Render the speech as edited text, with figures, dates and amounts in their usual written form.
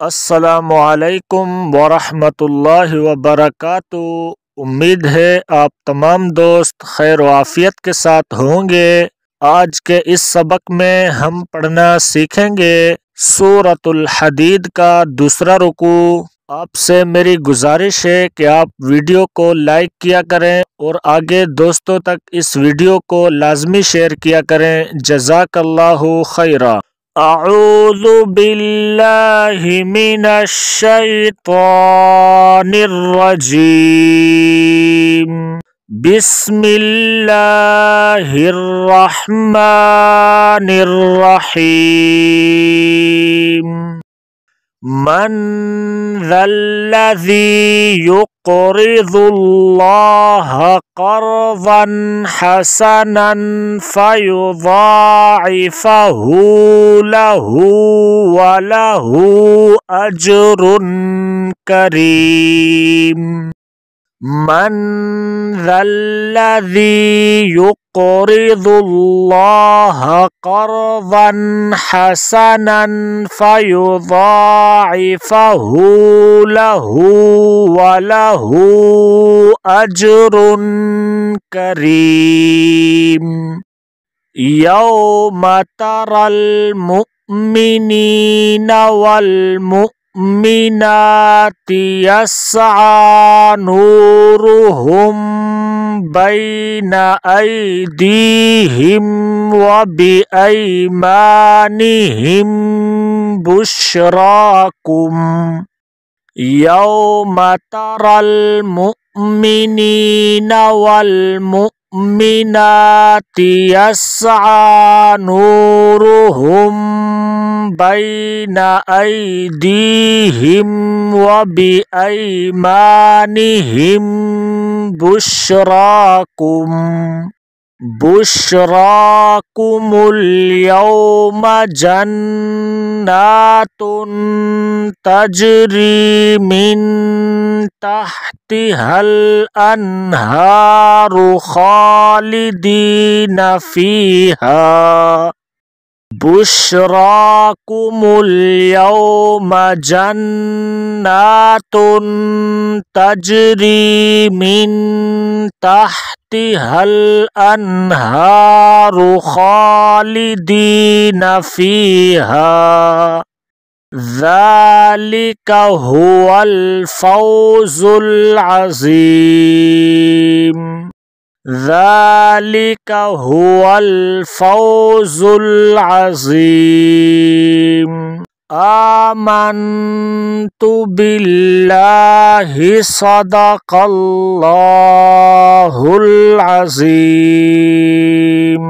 अस्सलामुअलैकुम वरहमतुल्लाहि वबरकातुहू। उम्मीद है आप तमाम दोस्त खैर वाफियत के साथ होंगे। आज के इस सबक में हम पढ़ना सीखेंगे सूरतुल हदीद का दूसरा रुकू। आपसे मेरी गुजारिश है कि आप वीडियो को लाइक किया करें और आगे दोस्तों तक इस वीडियो को लाजमी शेयर किया करें। जज़ाकल्लाहु खैरा। अऊज़ु बिल्लाहि मिनश शैतानिर रजीम। बिस्मिल्लाहिर रहमानिर रहीम। मन ज़ल्लज़ी युक़रिज़ुल्लाह क़र्ज़न हसनन फ़युज़ाइफ़हु लहू वलहू अज्रुन करीम। मन ज़ल्लज़ी युक़रिज़ुल्लाह क़र्ज़न हसनन फ़युज़ाइफ़हु लहू वलहू अज्रुन करीम। यौम तरल मुअ्मिनीन वल मुअ्मिनाति यस्आ नूरुहुम बैन ऐदीहिम व बिअयमानिहिम बुश्राकुम। यौम तरल मुअ्मिनीन वल मुअ्मिनाति यस्आ नूरुहुम बैन ऐदीहिम व बिअयमानिहिम बुश्राकुम। बुश्राकुमुल यौमा जन्नातुन तजरी मिन तहतिहल अन्हारु खालिदीन फीहा। बुश्राकुमुल यौमा जन्नातुन तजरी मिन तहतिहल अन्हारु खालिदीन फीहा। ज़ालिका हुवल फ़ौज़ुल अज़ीम। ज़ालिका हुवल फ़ौज़ुल अज़ीम। आमन्तु बिल्लाहि सदक़ल्लाहुल अज़ीम।